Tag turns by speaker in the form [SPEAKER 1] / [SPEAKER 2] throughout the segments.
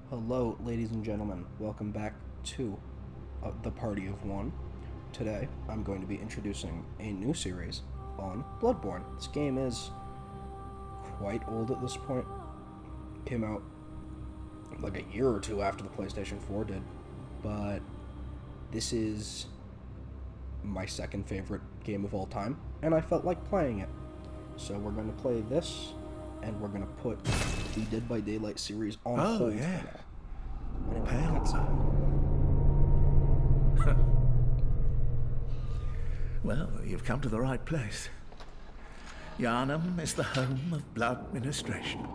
[SPEAKER 1] Hello, ladies and gentlemen. Welcome back to the Party of One. Today, I'm going to be introducing a new series on Bloodborne. This game is quite old at this point. Came out like a year or two after the PlayStation 4 did, but this is my second favorite game of all time, and I felt like playing it. So we're going to play this, and we're going to put the Dead by Daylight series on hold
[SPEAKER 2] yeah.
[SPEAKER 1] for now. Anyway,
[SPEAKER 2] Pale
[SPEAKER 1] that's it.
[SPEAKER 2] Well, you've come to the right place. Yharnam is the home of blood ministration.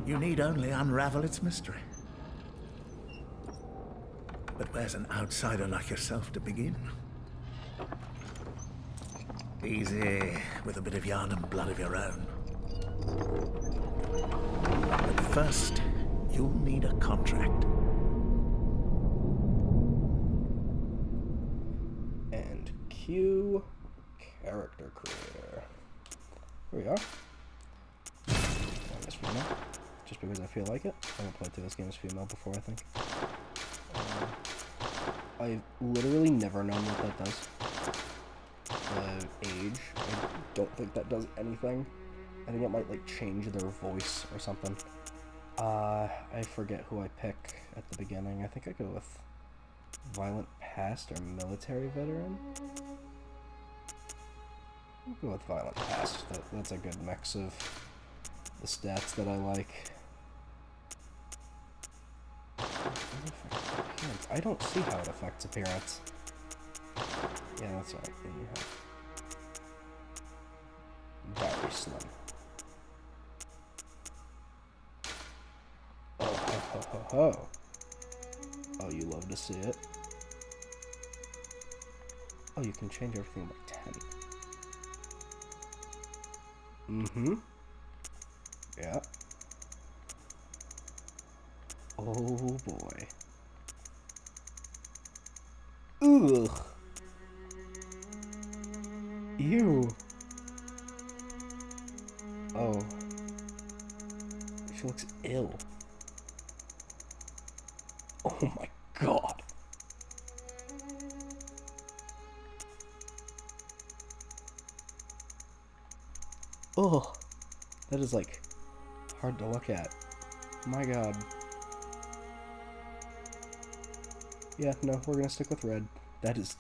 [SPEAKER 2] You need only unravel its mystery. But where's an outsider like yourself to begin? Easy, with a bit of Yharnam blood of your own. But first, you'll need a contract.
[SPEAKER 1] And cue character creator. Here we are. This female, just because I feel like it. I haven't played through this game as female before, I think. I've literally never known what that does. Age, I don't think that does anything. I think it might like change their voice or something. I forget who I pick at the beginning. I think I go with violent past or military veteran. I'll go with violent past. That's a good mix of the stats that I like. I don't see how it affects appearance. Yeah, that's right. Very slim. Oh, ho, ho, ho, ho. Oh, you love to see it. Oh, you can change everything by 10. Mm-hmm. Yeah. Oh, boy. Ugh. Ew. Oh. She looks ill. Oh my god. Oh. That is like hard to look at. My god. Yeah, no, we're gonna stick with red. That is...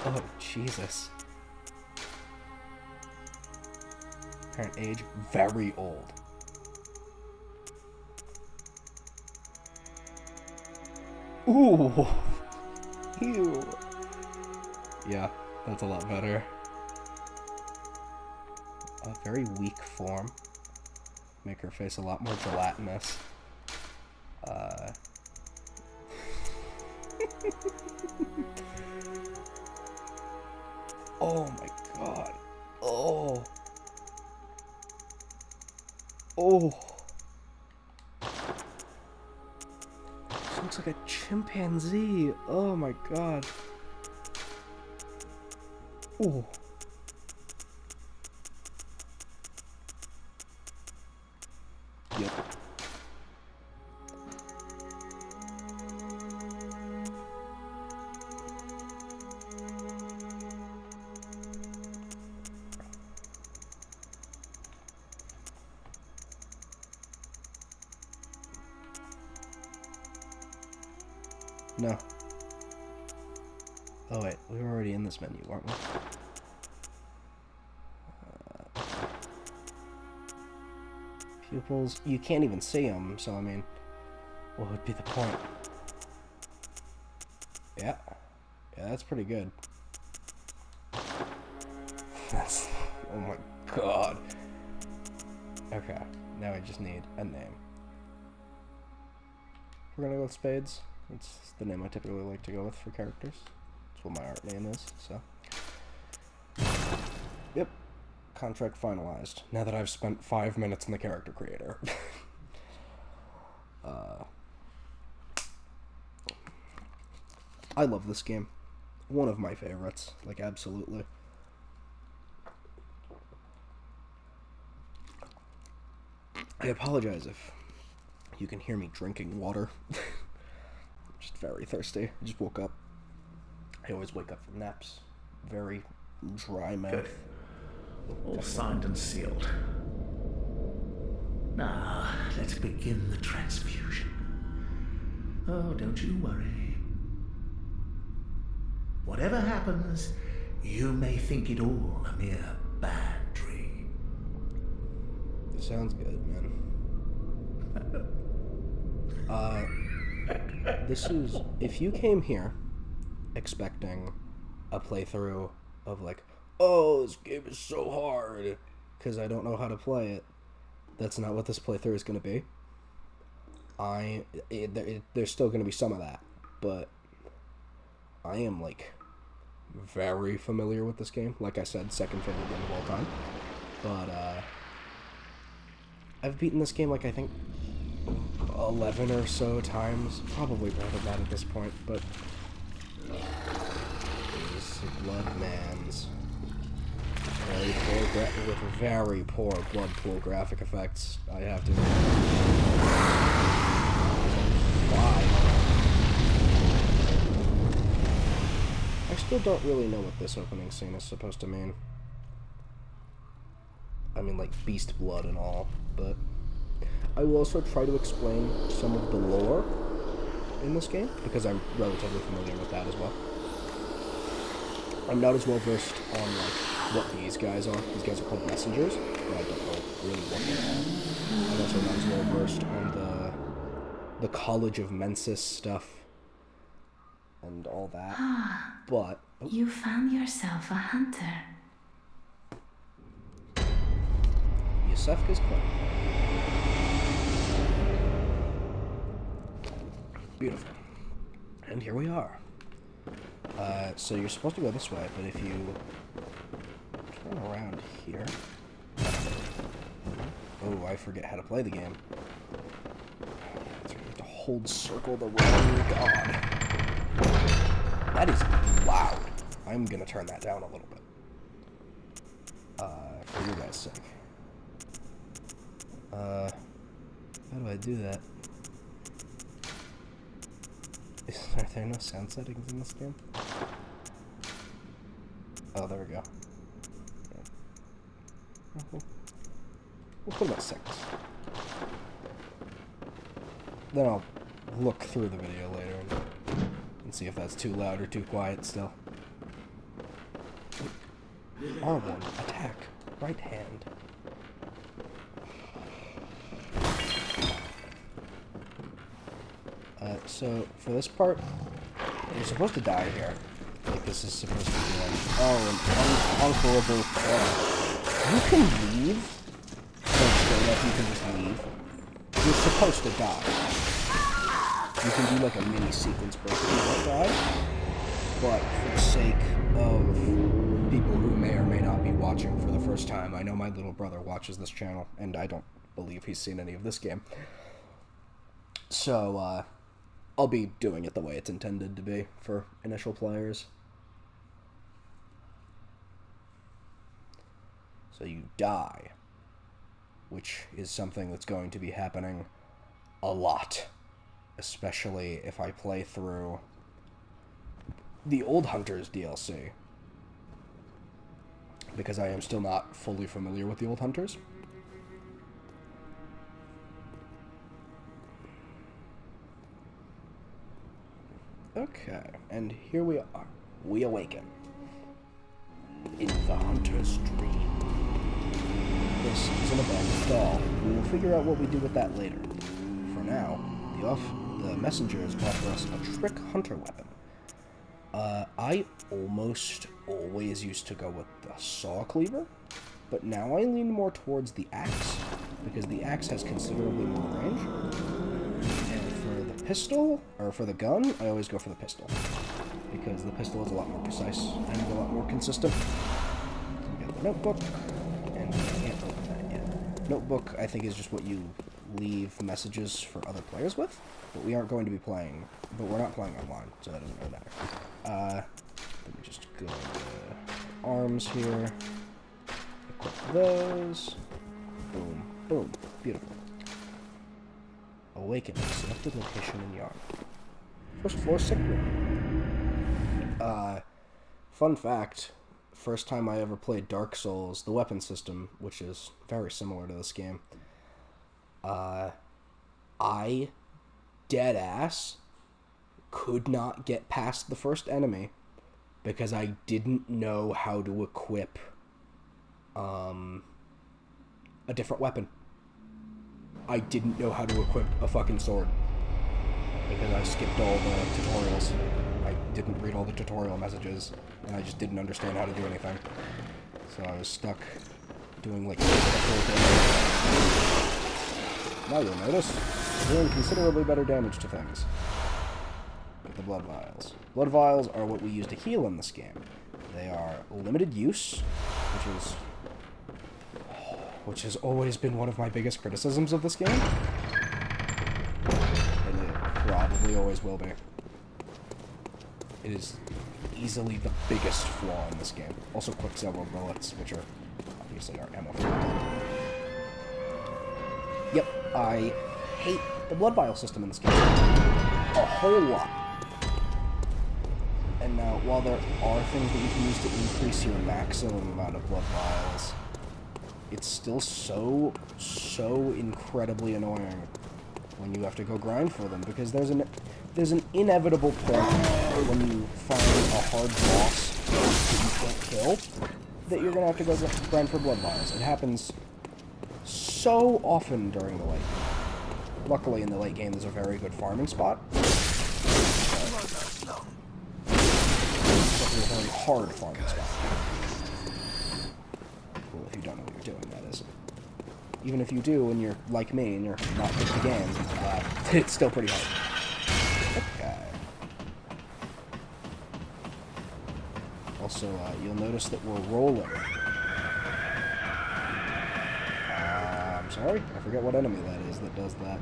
[SPEAKER 1] Oh, Jesus. Current age, very old. Ooh! Ew! Yeah, that's a lot better. A very weak form. Make her face a lot more gelatinous. Oh my god. Oh. Oh. She looks like a chimpanzee. Oh my god. Oh. Yep. No. Oh wait, we were already in this menu, weren't we? Pupils, you can't even see them, so I mean, what would be the point? Yeah. Yeah, that's pretty good. That's... Oh my god. Okay, now we just need a name. We're gonna go with Spades. That's the name I typically like to go with for characters. That's what my art name is, so. Yep. Contract finalized. Now that I've spent 5 minutes in the character creator. I love this game. One of my favorites. Like, absolutely. I apologize if You can hear me drinking water. Just very thirsty. I just woke up. I always wake up from naps. Very dry mouth.
[SPEAKER 2] Good. All signed and sealed. Now, let's begin the transfusion. Oh, don't you worry. Whatever happens, you may think it all a mere bad dream.
[SPEAKER 1] Sounds good, man. This is... If you came here expecting a playthrough of like, oh, this game is so hard because I don't know how to play it, that's not what this playthrough is going to be. There's still going to be some of that, but I am, like, very familiar with this game. Like I said, second favorite game of all time. But, I've beaten this game, like, I think 11 or so times. Probably more than that at this point, but... These Bloodmans. With very poor blood pool graphic effects, I have to... Why? I still don't really know what this opening scene is supposed to mean. I mean, like, beast blood and all, but... I will also try to explain some of the lore in this game, because I'm relatively familiar with that as well. I'm not as well versed on, like, what these guys are. These guys are called messengers, but I don't know really what they are. I'm also not as well versed on the College of Mensis stuff and all that. But... Oh.
[SPEAKER 3] You found yourself a hunter.
[SPEAKER 1] Yusefka's Club. Beautiful. And here we are. So you're supposed to go this way, but if you turn around here... Oh, I forget how to play the game. You have to hold circle the wrong god. That is loud. I'm gonna turn that down a little bit. For you guys' sake. How do I do that? Are there no sound settings in this game? Oh, there we go. We'll put it at 6. Then I'll look through the video later and see if that's too loud or too quiet still. R1, attack, right hand. So, for this part, you're supposed to die here. Like, this is supposed to be like, oh, an unconquerable foe. You can leave. Like, straight up, you can just leave. You're supposed to die. You can do, like, a mini sequence break if you don't die. But, for the sake of people who may or may not be watching for the first time, I know my little brother watches this channel, and I don't believe he's seen any of this game. So, I'll be doing it the way it's intended to be for initial players. So you die, which is something that's going to be happening a lot, especially if I play through the Old Hunters DLC, because I am still not fully familiar with the Old Hunters. Okay, and here we are. We awaken. In the Hunter's dream. This is an abandoned doll. We will figure out what we do with that later. For now, the messengers offer us a trick hunter weapon. I almost always used to go with the saw cleaver, but now I lean more towards the axe, because the axe has considerably more range. Pistol, or for the gun, I always go for the pistol, because the pistol is a lot more precise and a lot more consistent. We got the notebook, and we can't open that yet. Notebook, I think, is just what you leave messages for other players with, but we aren't going to be playing, but we're not playing online, so that doesn't really matter. Let me just go to arms here, equip those, boom, boom, beautiful. awakened. Selected location in yard. First floor sick room. Fun fact, first time I ever played Dark Souls, the weapon system, which is very similar to this game, I, dead ass, could not get past the first enemy because I didn't know how to equip a different weapon. I didn't know how to equip a fucking sword because I skipped all the tutorials. I didn't read all the tutorial messages, and I just didn't understand how to do anything. So I was stuck doing like the whole thing. Now you'll notice doing considerably better damage to things. With the blood vials. Blood vials are what we use to heal in this game. They are limited use, which has always been one of my biggest criticisms of this game. And it probably always will be. It is easily the biggest flaw in this game. Also Quicksilver bullets, which are obviously our ammo. Yep, I hate the blood vial system in this game. A whole lot. And now, while there are things that you can use to increase your maximum amount of blood vials, it's still so incredibly annoying when you have to go grind for them, because there's an inevitable point when you find a hard boss that you can't kill that you're gonna have to go grind for blood vials. It happens so often during the late game. Luckily, in the late game, there's a very good farming spot. It's a very hard farming spot. Well, if you don't know what you're doing, that is. Even if you do, and you're like me, and you're not good at the game, it's still pretty hard. Okay. Also, you'll notice that we're rolling. I'm sorry? I forget what enemy that is that does that.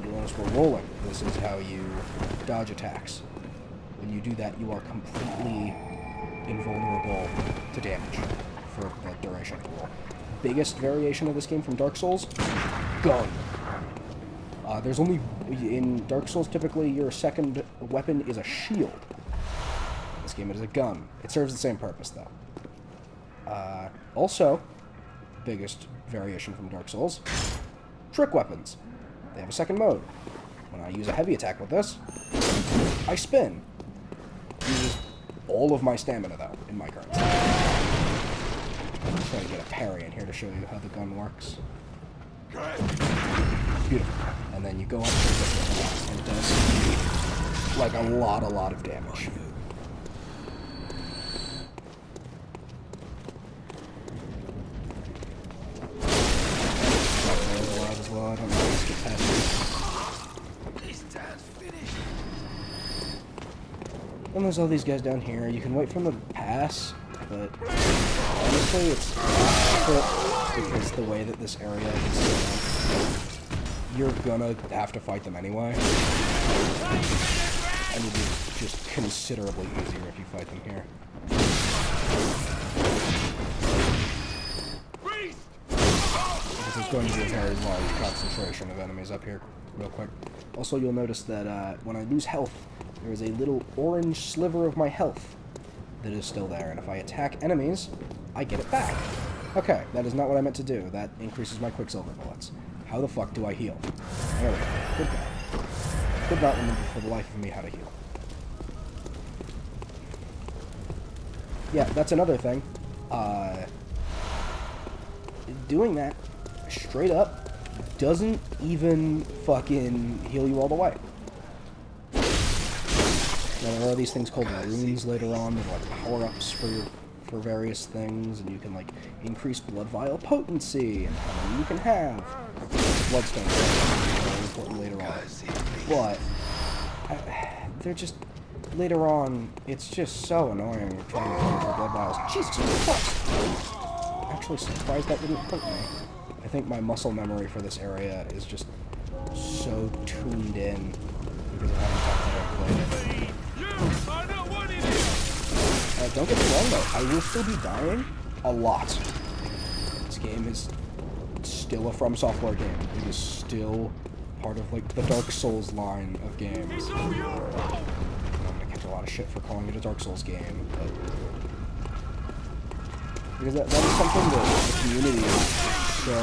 [SPEAKER 1] You'll notice we're rolling. This is how you dodge attacks. When you do that, you are completely invulnerable to damage for the duration of the roll. Biggest variation of this game from Dark Souls? Gun. There's only... In Dark Souls, typically, your second weapon is a shield. In this game, it is a gun. It serves the same purpose, though. Also, biggest variation from Dark Souls, trick weapons. They have a second mode. When I use a heavy attack with this, I spin. It uses all of my stamina, though, in my current state. I'm just trying to get a parry in here to show you how the gun works. Beautiful. And then you go up to it, and it does, like, a lot of damage. As well. I don't know how to get past it. And there's all these guys down here. You can wait for them to pass, but honestly, it's not because the way that this area is set up, you're gonna have to fight them anyway. And it is just considerably easier if you fight them here. There's going to be a very large concentration of enemies up here, real quick. Also, you'll notice that when I lose health, there is a little orange sliver of my health that is still there, and if I attack enemies, I get it back. Okay, that is not what I meant to do. That increases my Quicksilver bullets. How the fuck do I heal? There we go. Good guy. Could not remember for the life of me how to heal. Yeah, that's another thing. Doing that straight up doesn't even fucking heal you all the way. Now, there are these things called runes later on that are like power-ups for various things, and you can like increase blood vial potency and how many you can have. Bloodstone is very important later on, but they're just later on. It's just so annoying trying to find blood vials. Jesus Christ! Actually surprised that didn't hurt me. I think my muscle memory for this area is just so tuned in because of how many times I've played it. Don't get me wrong though, I will still be dying a lot. This game is it's still a From Software game. It is still part of, like, the Dark Souls line of games. I'm gonna catch a lot of shit for calling it a Dark Souls game, but... Because that is something that the community is so...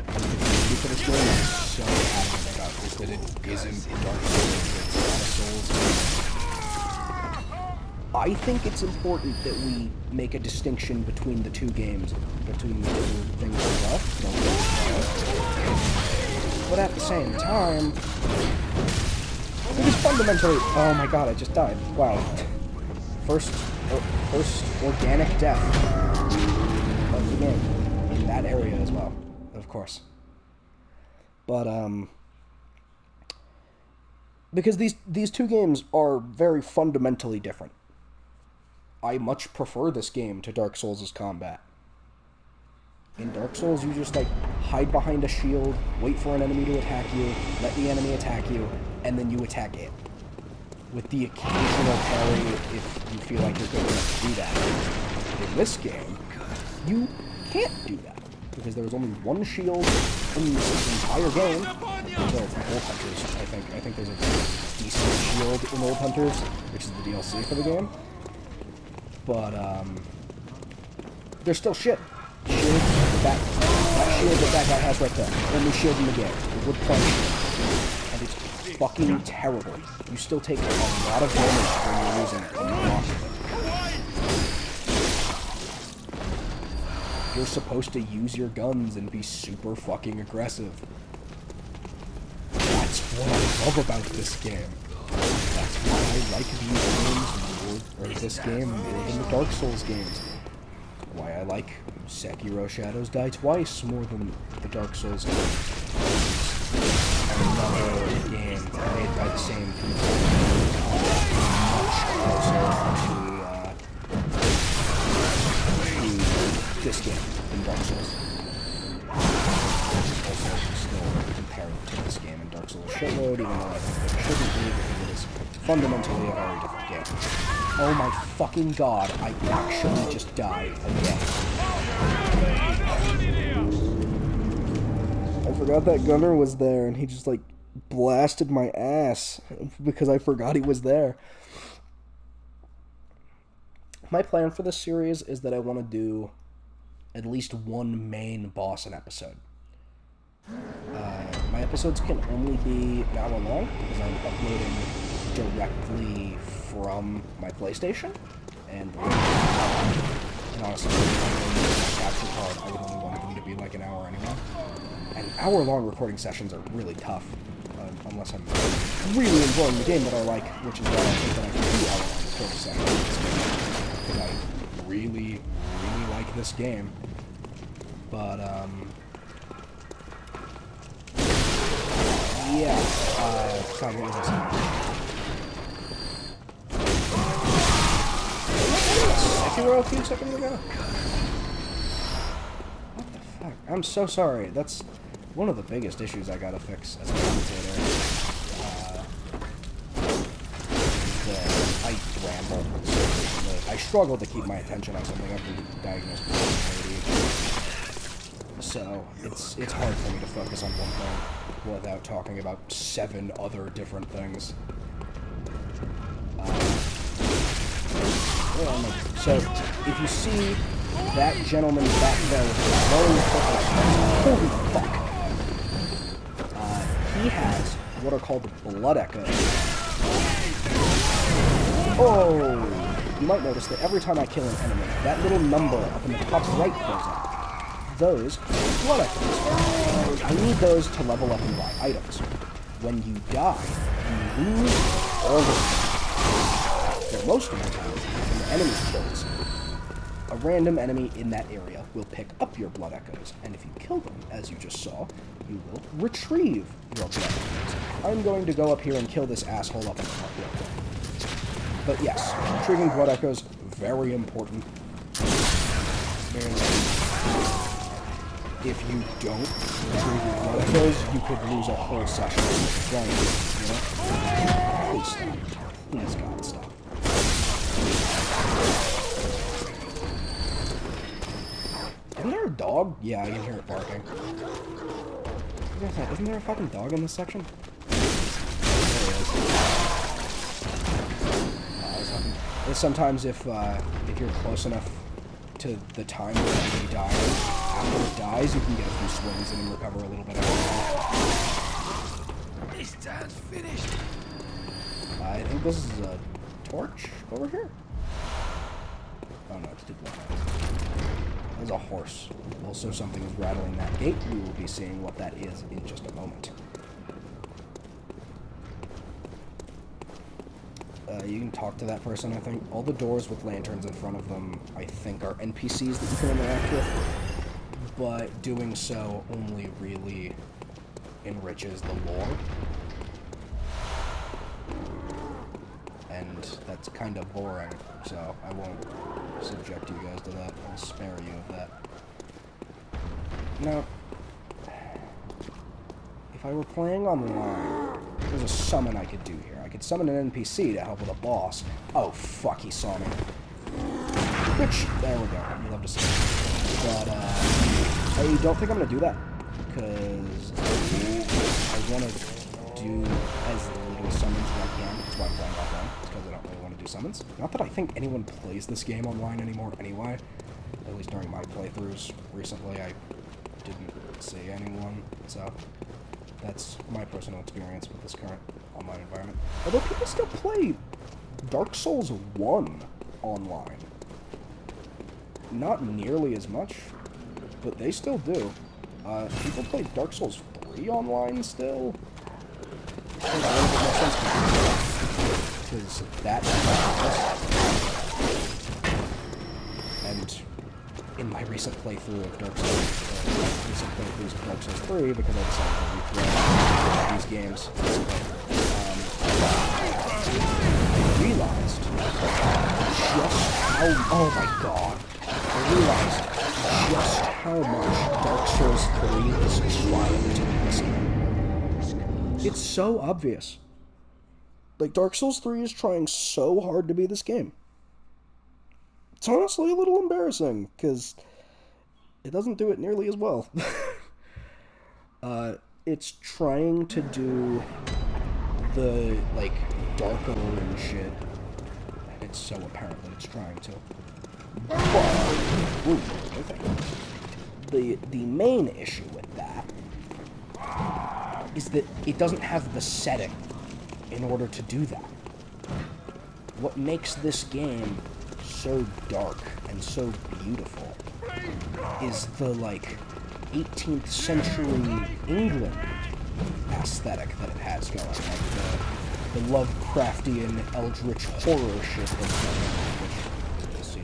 [SPEAKER 1] The community for this game is so adamant about, is that it isn't Dark Souls, it's not a Souls game. I think it's important that we make a distinction between the two games, between the two things as well. Don't get me wrong. But at the same time, because fundamentally, oh my god, I just died. Wow. First organic death of the game in that area as well, of course. But because these two games are very fundamentally different. I much prefer this game to Dark Souls' combat. In Dark Souls, you just, like, hide behind a shield, wait for an enemy to attack you, let the enemy attack you, and then you attack it. With the occasional parry if you feel like you're good enough to do that. In this game, you can't do that, because there was only one shield in this entire game, until Old Hunters, I think. I think there's a decent shield in Old Hunters, which is the DLC for the game. But, there's still shit. Shield, that shield that guy has right there. Only shield in the game. It would plunge. And it's fucking terrible. You still take a lot of damage when you're using it, when you block it. You're supposed to use your guns and be super fucking aggressive. That's what I love about this game. That's why I like these games more, or this game more than the Dark Souls games. Why I like Sekiro Shadows Die Twice more than the Dark Souls games. Another game made by the same people, much closer to this game than Dark Souls. Also, still compared to this game in Dark Souls shitload, even though I think that it shouldn't be, because it is fundamentally a very different game. Oh my fucking god, I actually just died again. I forgot that gunner was there, and he just, like, blasted my ass because I forgot he was there. My plan for this series is that I want to do at least one main boss an episode. My episodes can only be an hour long because I'm uploading directly from my PlayStation, and honestly, my capture card, I would only want them to be like an hour anyway. And hour-long recording sessions are really tough, unless I'm really enjoying the game that I like, which is why I think that I can do hour-long recording sessions, because I really, really like this game. But, yeah, God, what was I saying? Sekiro a few seconds ago? What the fuck? I'm so sorry. That's one of the biggest issues I gotta fix as a commentator. I ramble so frequently. I struggle to keep my attention on something. I've been diagnosed with ADHD. So, it's hard for me to focus on one thing without talking about 7 other different things. So, if you see that gentleman back there with the glowing purple eyes, holy fuck! He has what are called blood echoes. Oh! You might notice that every time I kill an enemy, that little number up in the top right goes up. Those are blood echoes. I need those to level up and buy items. When you die, you lose all of them. For most of the time, when the enemy kills, a random enemy in that area will pick up your blood echoes, and if you kill them, as you just saw, you will retrieve your blood echoes. I'm going to go up here and kill this asshole up in the top real quick. But yes, retrieving blood echoes, very important. And if you don't retrieve your blood echoes, you could lose a whole session of playing, you know? Please stop. Please, God, stop. Isn't there a dog dog? Yeah, I can hear it barking. Isn't there a fucking dog in this section? There he is. Sometimes if you're close enough to the time of the enemy dying, after it dies, you can get a few swings and then recover a little bit after that.
[SPEAKER 4] This town's finished.
[SPEAKER 1] I think this is a torch over here. Oh no, it's two bloodhounds. There's a horse. Also, something is rattling that gate. We will be seeing what that is in just a moment. You can talk to that person, I think. All the doors with lanterns in front of them, I think, are NPCs that you can interact with. But doing so only really enriches the lore. And that's kind of boring, so I won't subject you guys to that. I'll spare you of that. Now, if I were playing online, there's a summon I could do here. I could summon an NPC to help with a boss. Oh, fuck, he saw me. Which, there we go. You love to see it. But, I don't think I'm going to do that. Because I want to do as little summons as I can. That's why I'm playing offline. It's because I don't really want to do summons. Not that I think anyone plays this game online anymore anyway. At least during my playthroughs recently, I didn't see anyone. So, that's my personal experience with this current online environment. Although people still play Dark Souls 1 online. Not nearly as much, but they still do. People play Dark Souls 3 online still. I think a little bit more sense because that and in my recent playthrough of Dark Souls, recent playthroughs of Dark Souls 3, because I decided to replay these games, I realized just how, oh my god, I realized just how much Dark Souls 3 is trying to be this game. It's so obvious. Like, Dark Souls 3 is trying so hard to be this game. It's honestly a little embarrassing, because it doesn't do it nearly as well. It's trying to do the, like, dark orange shit, and it's so apparent that it's trying to. But, ooh, okay. The main issue with that is that it doesn't have the setting in order to do that. What makes this game so dark and so beautiful is the, like, 18th century England aesthetic that it has going, like the Lovecraftian eldritch horror shit that's going on, which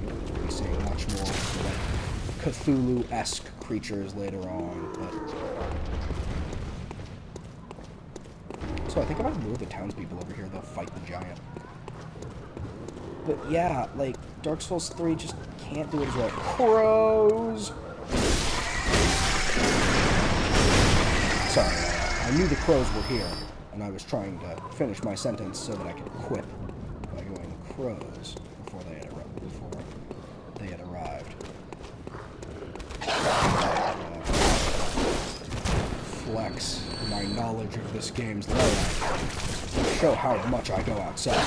[SPEAKER 1] we'll be seeing much more of the, like, Cthulhu-esque creatures later on, but... So I think if I move the townspeople over here, they'll fight the giant. But yeah, like, Dark Souls 3 just can't do it as well. Crows! Sorry, I knew the crows were here, and I was trying to finish my sentence so that I could quip by going crows before they had arrived. Flex my knowledge of this game's layout. Show how much I go outside.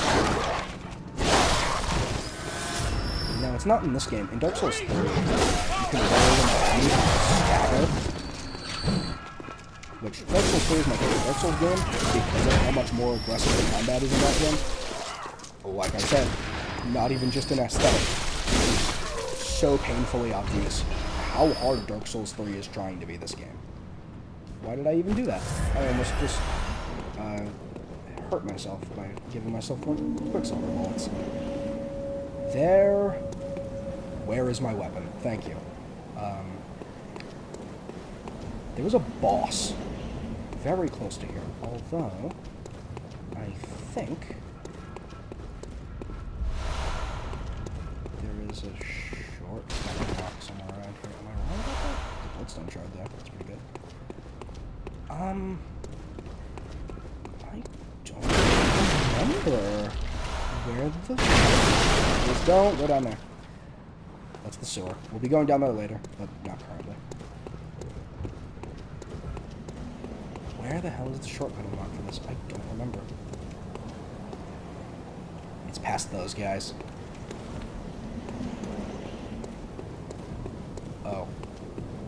[SPEAKER 1] Now, it's not in this game. In Dark Souls 3, you can roll and stagger. Which, Dark Souls 3 is my favorite Dark Souls game, because of how much more aggressive the combat is in that game. Like I said, not even just an aesthetic. It's so painfully obvious how hard Dark Souls 3 is trying to be this game. Why did I even do that? I almost just hurt myself by giving myself one Quicksilver bullets. There. Where is my weapon? Thank you. There was a boss very close to here, although I think there is a short rock somewhere around here. Am I wrong about that? The bloodstone shard there. That's pretty good. I don't remember where the... Just don't go down there. That's the sewer. We'll be going down there later, but not currently. Where the hell is the shortcut unlocked for this? I don't remember. It's past those guys. Oh.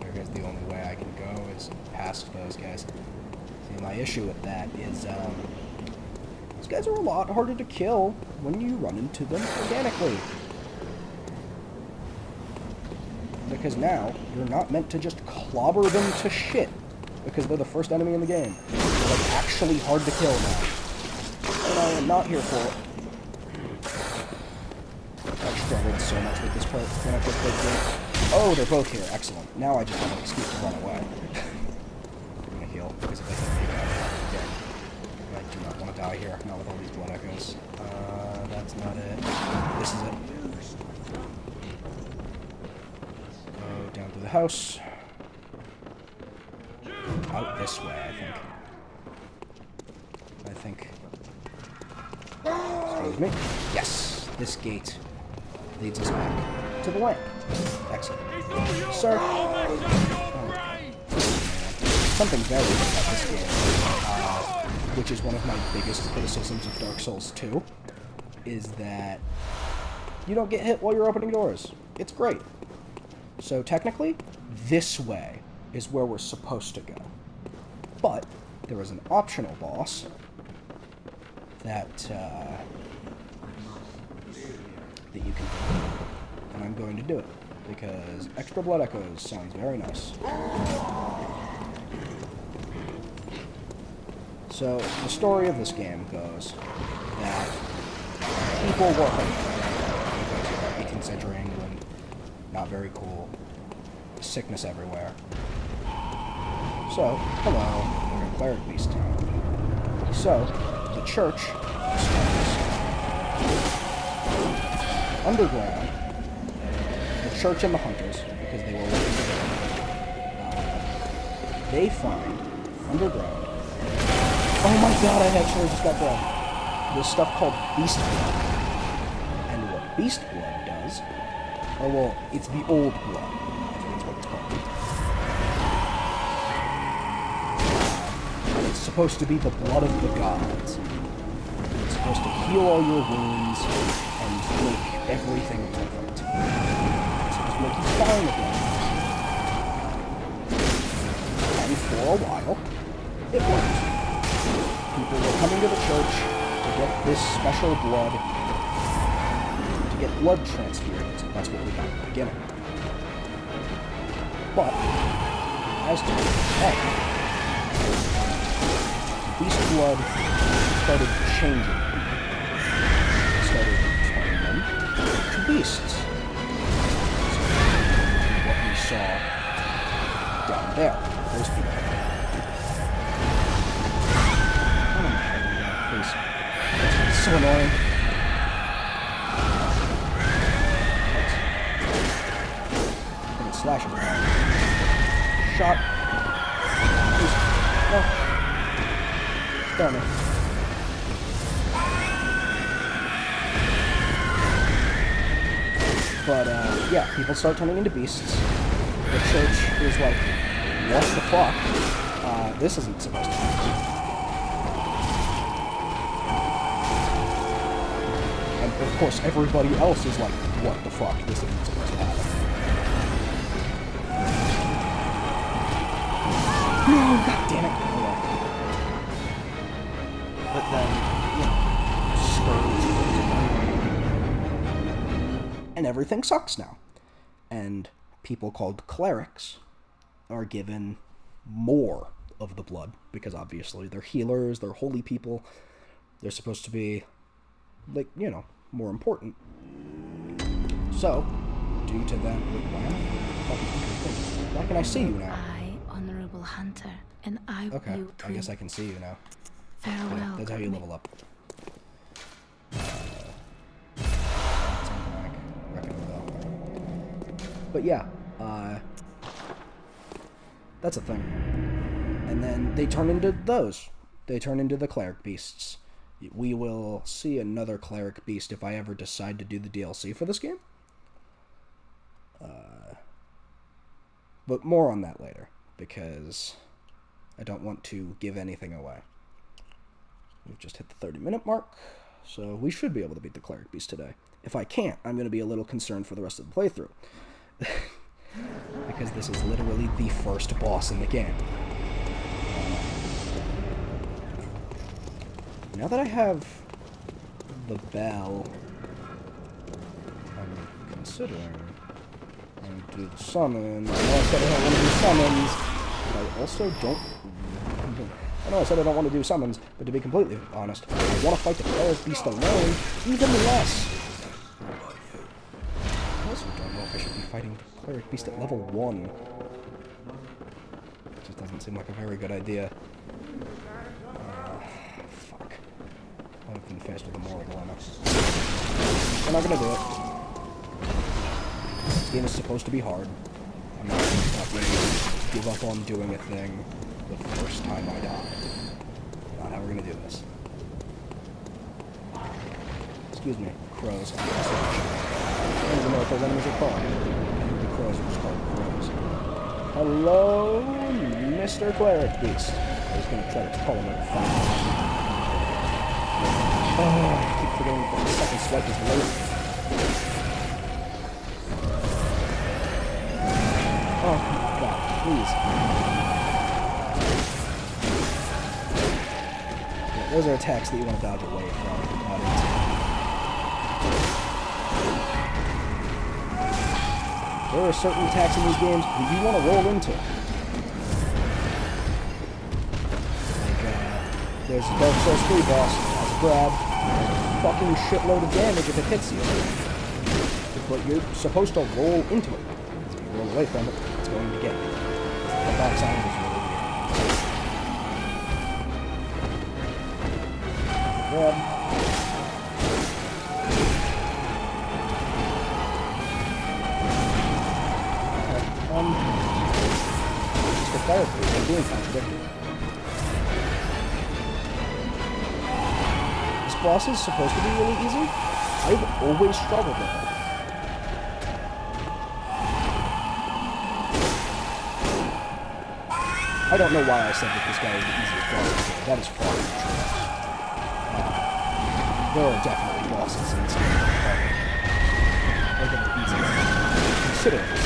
[SPEAKER 1] I guess the only way I can go is past those guys. See, my issue with that is, these guys are a lot harder to kill when you run into them organically. Because now, you're not meant to just clobber them to shit. Because they're the first enemy in the game. They're, like, actually hard to kill now. And I am not here for it. I struggled so much with this part when I first played the game. Oh, they're both here. Excellent. Now I just have an excuse to run away. I'm gonna heal, because if they hit me, I do not want to die here, not with all these blood echoes. That's not it. This is it. Go down through the house. Out this way, I think. Excuse me. Yes! This gate leads us back to the lamp. Excellent. Sir! Oh, something very good about this game, which is one of my biggest criticisms of Dark Souls 2, is that you don't get hit while you're opening doors. It's great. So technically, this way is where we're supposed to go. But there is an optional boss that you can do. And I'm going to do it, because extra blood echoes sounds very nice. So, the story of this game goes that people were hurt. 18th century England, not very cool. Sickness everywhere. So, hello, you're a cleric beast. So, the church starts underground. The church and the hunters, because they were working together, they find underground. Oh my god, I actually just got blood. This stuff called beast blood. And what beast blood does, or well, it's the old blood. I think that's what it's called. It's supposed to be the blood of the gods. It's supposed to heal all your wounds and make everything perfect. It's supposed to make you fine again. And for a while, it worked. People were coming to the church to get this special blood, to get blood transfused. That's what we got at the beginning. But, as to beast blood started changing. It started turning them to beasts. So, what we saw down there, those people. Oh my god, please. It's so annoying. And it slashes me. Shot. Please. No. Damn it. But, yeah, people start turning into beasts. The church is like, what the fuck? This isn't supposed to happen. And, of course, everybody else is like, what the fuck? This isn't supposed to happen. No, god damn it. But then, you know, and everything sucks now. And people called clerics are given more of the blood, because obviously they're healers, they're holy people. They're supposed to be, like, you know, more important. So, due to that, why can I see you now?
[SPEAKER 3] I, honorable hunter, and I
[SPEAKER 1] Okay,
[SPEAKER 3] will
[SPEAKER 1] I guess I can see you now.
[SPEAKER 3] Farewell.
[SPEAKER 1] Yeah, that's how you level up. But yeah, that's a thing. And then they turn into those. They turn into the cleric beasts. We will see another cleric beast if I ever decide to do the DLC for this game. But more on that later, because I don't want to give anything away. We've just hit the 30-minute mark, so we should be able to beat the Cleric Beast today. If I can't, I'm going to be a little concerned for the rest of the playthrough. Because this is literally the first boss in the game. Now that I have the bell, I'm considering to do the summons. I know I said I don't want to do summons, but I also don't... I know I said I don't want to do summons, but to be completely honest, I want to fight the Cleric Beast alone, even less. I also don't know if I should be fighting the Cleric Beast at level 1. It just doesn't seem like a very good idea. Fuck. I would have been faced with a moral dilemma. We're not gonna do it. This game is supposed to be hard. I'm not going to give up on doing a thing the first time I die. Not how we're gonna do this. Excuse me, crows. I don't even know if those enemies are called. I think the crows are just called crows. Hello, Mr. Cleric Beast. I was gonna try to call him a fire. Oh, I keep forgetting that the second swipe is late. Oh, God, please. Yeah, those are attacks that you want to dodge away from, not into. There are certain attacks in these games that you want to roll into. Like, there's a Dark Souls 3 boss, that's a grab. Fucking shitload of damage if it hits you. But you're supposed to roll into it. So if you roll away from it, it's going to get you. The back sound is really weird. Grab. Just a fire breath. I'm being contradictory. Boss is supposed to be really easy. I've always struggled with it. I don't know why I said that this guy is the easiest boss in the game. That is far from true. There are definitely bosses in this game that are the easiest. Considering this.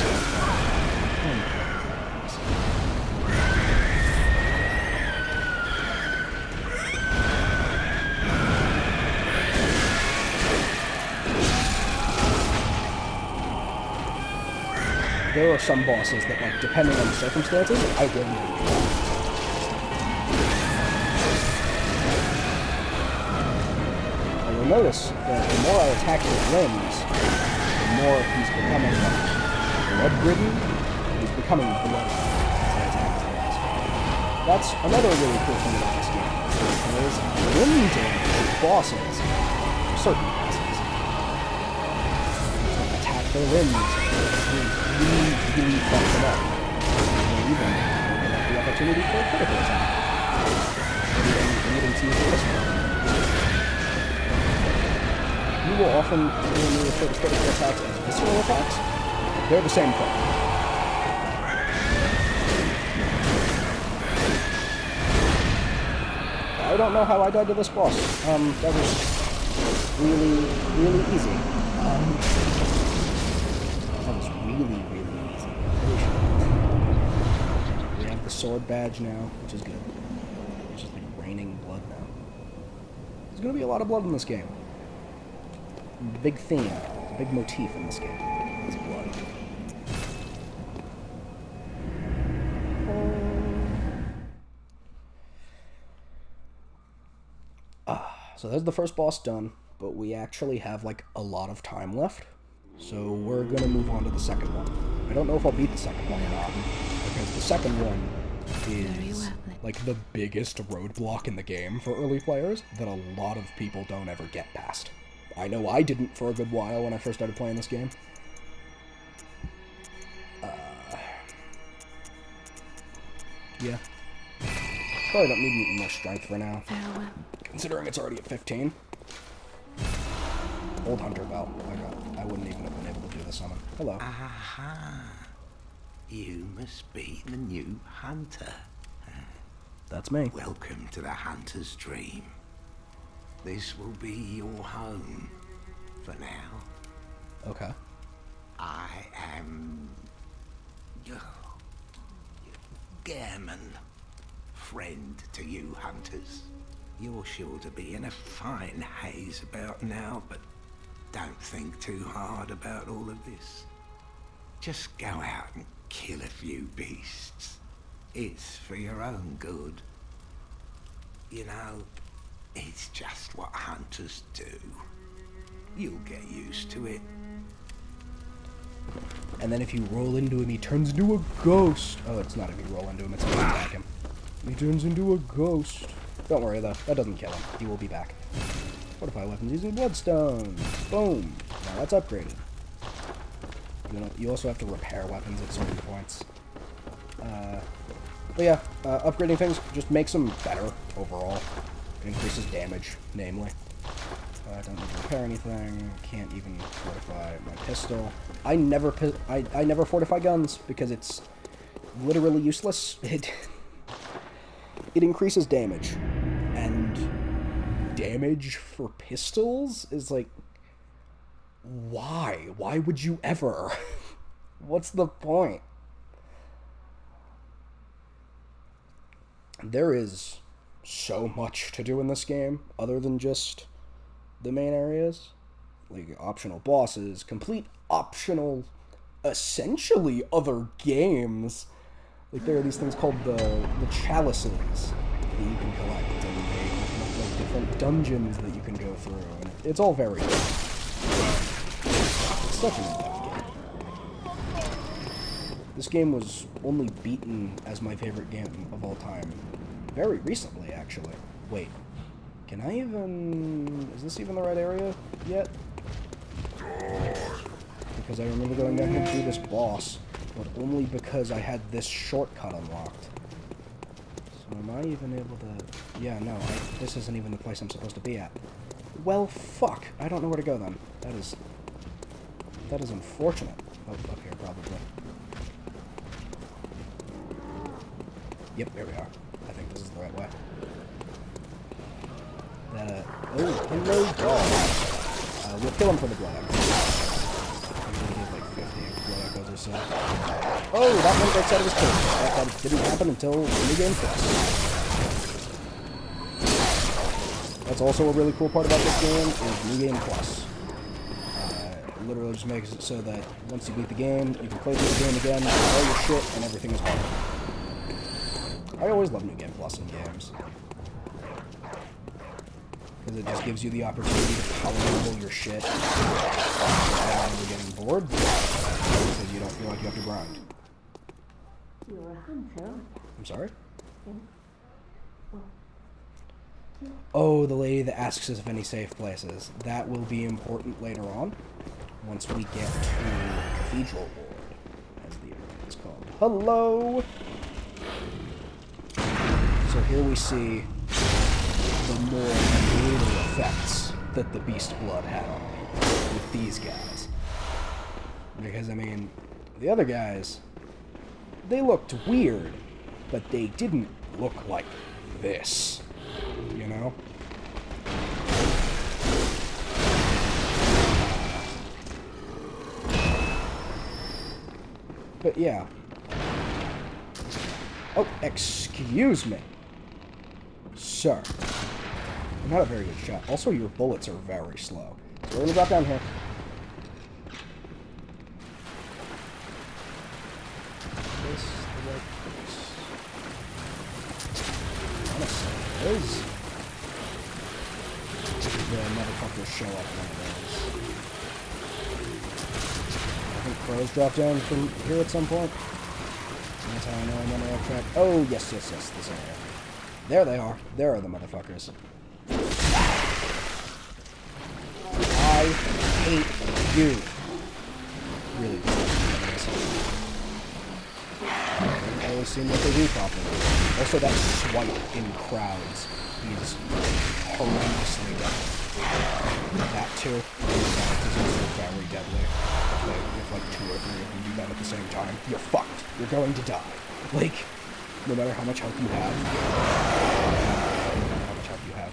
[SPEAKER 1] There are some bosses that, like, depending on the circumstances, I will even try. Now you'll notice that the more I attack his limbs, the more he's becoming blood-ridden, he's becoming bloody as I attack his limbs. That's another really cool thing about this game. There's limb damage with bosses, certain bosses. Attack their limbs. Really fuck them up. Or even get the opportunity for a critical attack. Even to use this one. You will often refer to critical attacks as visceral attacks. They're the same thing. I don't know how I died to this boss. That was really, really easy. Really easy. We have the sword badge now, which is good. It's just like raining blood now. There's gonna be a lot of blood in this game. The big theme, the big motif in this game is blood. So there's the first boss done, but we actually have like a lot of time left. So we're going to move on to the second one. I don't know if I'll beat the second one or not, because the second one is like the biggest roadblock in the game for early players that a lot of people don't ever get past. I know I didn't for a good while when I first started playing this game. Yeah. Probably don't need more strength for now, considering it's already at 15. Old Hunter Bell. I wouldn't even have been able to do the summon. Hello.
[SPEAKER 4] Aha. You must be the new hunter.
[SPEAKER 1] That's me.
[SPEAKER 4] Welcome to the Hunter's Dream. This will be your home for now.
[SPEAKER 1] Okay.
[SPEAKER 4] I am Gammon, friend to you hunters. You're sure to be in a fine haze about now, but don't think too hard about all of this. Just go out and kill a few beasts. It's for your own good. You know, it's just what hunters do. You'll get used to it.
[SPEAKER 1] And then if you roll into him, he turns into a ghost. Oh, it's not if you roll into him, it's if you attack him. He turns into a ghost. Don't worry, though. That doesn't kill him. He will be back. Fortify weapons using bloodstone. Boom. Now that's upgraded. You also have to repair weapons at certain points. But yeah, upgrading things just makes them better overall. It increases damage, namely. I don't need to repair anything. Can't even fortify my pistol. I never fortify guns because it's literally useless. It increases damage, and damage for pistols is like, why? Why would you ever? What's the point? There is so much to do in this game other than just the main areas. Like optional bosses, complete optional, essentially other games. Like there are these things called the chalices that you can collect, and they open up like different dungeons that you can go through, and it's all very good. It's such an in-depth game. This game was only beaten as my favorite game of all time very recently, actually. Wait, can I even... is this even the right area yet? Because I remember going down here to do this boss, but only because I had this shortcut unlocked. So am I even able to... yeah, no, this isn't even the place I'm supposed to be at. Well, fuck. I don't know where to go then. That is unfortunate. Oh, up here, probably. Yep, there we are. I think this is the right way. Oh, hello, dog. We'll kill him for the blood echo. I'm gonna give like 50 blood echoes or so. Oh, that one breaks out of his cage. That didn't happen until New Game Plus. That's also a really cool part about this game, is New Game Plus. It literally just makes it so that once you beat the game, you can play through the game again, all your shit, and everything is fine. I always love New Game Plus in games. Because it just gives you the opportunity to power level your shit without ever getting bored. Because you don't feel like you have to grind.
[SPEAKER 3] You're a hunter.
[SPEAKER 1] I'm sorry? Oh, the lady that asks us if any safe places. That will be important later on. Once we get to Cathedral Ward, as the area is called. Hello! So here we see the more brutal effects that the beast blood had on me with these guys. Because, I mean, the other guys, they looked weird, but they didn't look like this, you know? But yeah. Oh, excuse me. Sir. You're not a very good shot. Also, your bullets are very slow. So we're gonna drop down here. This the right place? Honestly, it is. The motherfuckers show up one of those. I think crows drop down from here at some point. That's how I know I'm on the right track. Oh, yes, this area. There they are. There are the motherfuckers. I hate you. Really do. I've always seen what they do properly. Also, that swipe in crowds is horrendously deadly. That too. That is also very deadly. If like 2 or 3 of you do that at the same time, you're fucked. You're going to die. Like, no matter how much health you have,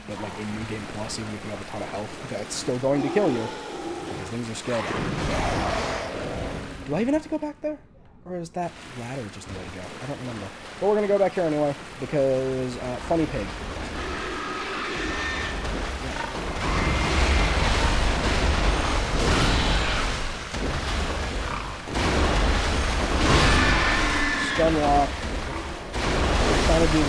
[SPEAKER 1] but like in New Game Plus, even if you have a ton of health, that's still going to kill you, because things are scaled. Do I even have to go back there? Or is that ladder just the way to go? I don't remember. But we're going to go back here anyway, because, funny pig. Stun lock. Trying to do the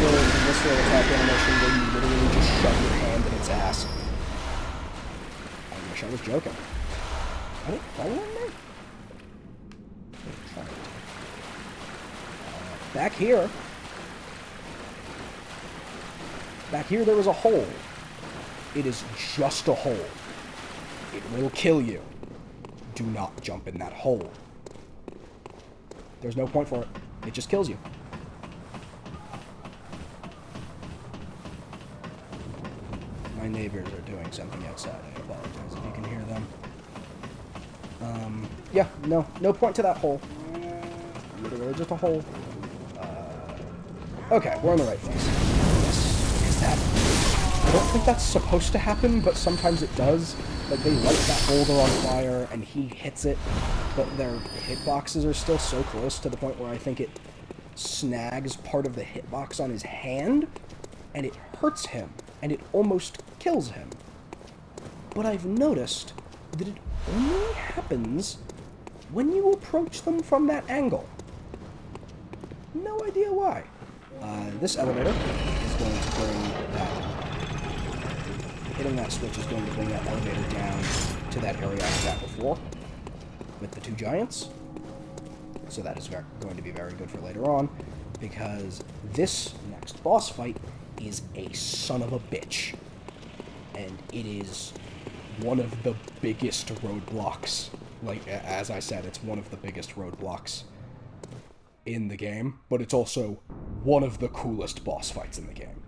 [SPEAKER 1] visceral attack animation where you literally just shove your hand in its ass. I wish I was joking. I didn't fall in there? Back here there was a hole. It is just a hole. It will kill you. Do not jump in that hole. There's no point for it. It just kills you. My neighbors are doing something outside. I apologize if you can hear them. Yeah, no point to that hole. Literally just a hole. Okay, we're in the right place. Yes, because that... I don't think that's supposed to happen, but sometimes it does. Like, they light that boulder on fire, and he hits it, but their hitboxes are still so close to the point where I think it snags part of the hitbox on his hand, and it hurts him, and it almost kills him. But I've noticed that it only happens when you approach them from that angle. No idea why. This elevator is going to bring that... Hitting that switch is going to bring that elevator down to that area I was at before, with the two giants. So that is going to be very good for later on, because this next boss fight is a son of a bitch. And it is one of the biggest roadblocks. Like, as I said, it's one of the biggest roadblocks in the game, but it's also one of the coolest boss fights in the game.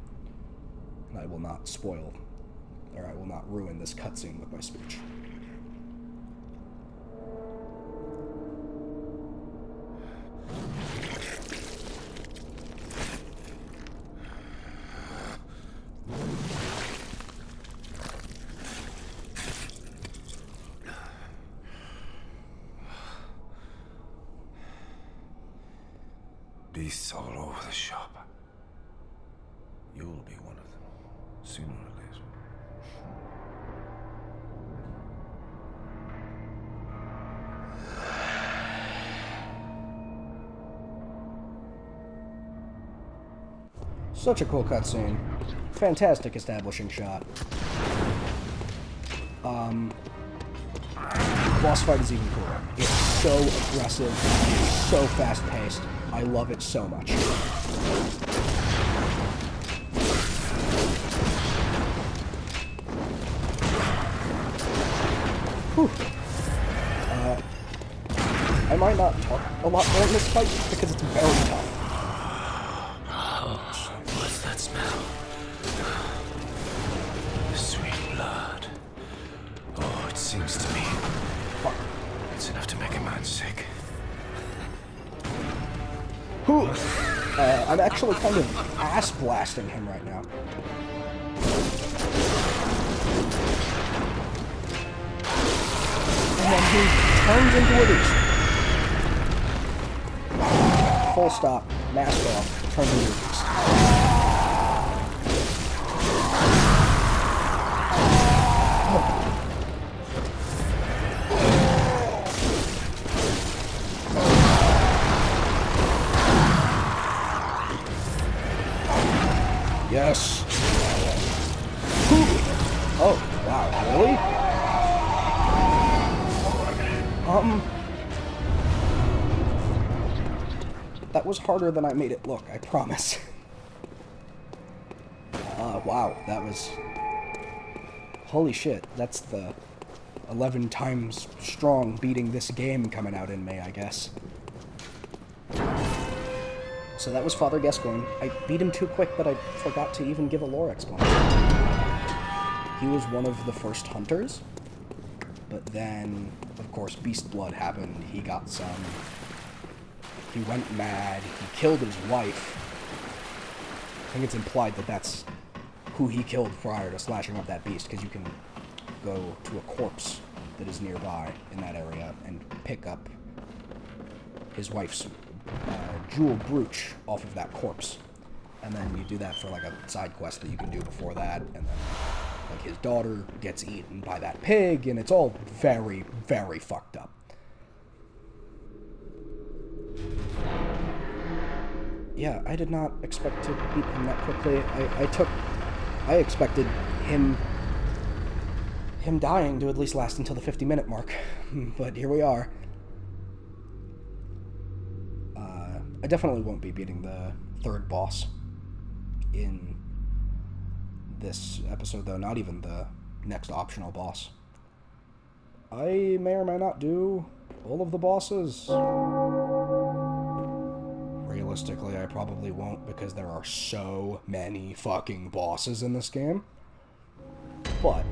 [SPEAKER 1] And I will not spoil, or I will not ruin this cutscene with my speech.
[SPEAKER 4] Beasts all over the shop. You'll be one of them, sooner or later.
[SPEAKER 1] Such a cool cutscene. Fantastic establishing shot. Boss fight is even cooler. It's so aggressive, it's so fast-paced. I love it so much. Whew. I might not talk a lot more in this fight because it's very tough.
[SPEAKER 4] What's that smell? Sweet blood. Oh, it seems to me it's enough to make a man sick.
[SPEAKER 1] Whew. I'm actually kind of ass-blasting him right now. And then he turns into a beast. Full stop. Mask off. Turns into a beast. Yes. Oh, wow, really? That was harder than I made it look, I promise. Wow, that was... Holy shit, that's the 11 times strong beating this game coming out in May, I guess. So that was Father Gascoigne. I beat him too quick that I forgot to even give a lore explanation. He was one of the first hunters, but then, of course, Beast Blood happened. He got some... He went mad. He killed his wife. think it's implied that that's who he killed prior to slashing up that beast, because you can go to a corpse that is nearby in that area and pick up his wife's jewel brooch off of that corpse. And then you do that for, like, a side quest that you can do before that, and then, like, his daughter gets eaten by that pig, and it's all very, very fucked up. Yeah, I did not expect to beat him that quickly. I expected him dying to at least last until the 50-minute mark, but here we are. I definitely won't be beating the third boss in this episode, though, not even the next optional boss. I may or may not do all of the bosses. Realistically, I probably won't, because there are so many fucking bosses in this game. But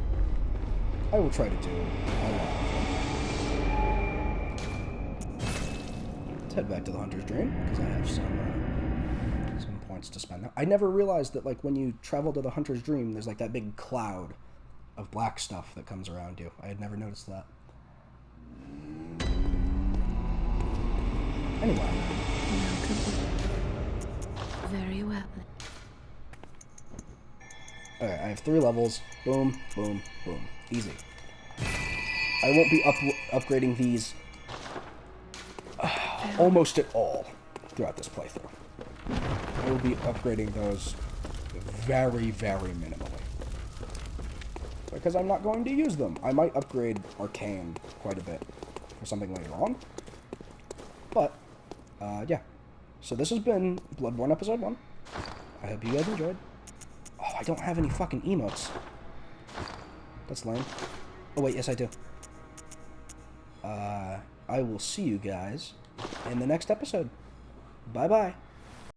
[SPEAKER 1] I will try to do a lot of them. Let's head back to the Hunter's Dream, because I have some points to spend now. I never realized that, like, when you travel to the Hunter's Dream, there's, like, that big cloud of black stuff that comes around you. I had never noticed that. Anyway.
[SPEAKER 3] Very well.
[SPEAKER 1] Alright, I have 3 levels. Boom, boom, boom. Easy. I won't be upgrading these almost at all throughout this playthrough. I will be upgrading those very, very minimally. Because I'm not going to use them. I might upgrade Arcane quite a bit for something later on. But, yeah. So this has been Bloodborne Episode 1. I hope you guys enjoyed. Oh, I don't have any fucking emotes. That's lame. Oh wait, yes I do. I will see you guys in the next episode. Bye-bye.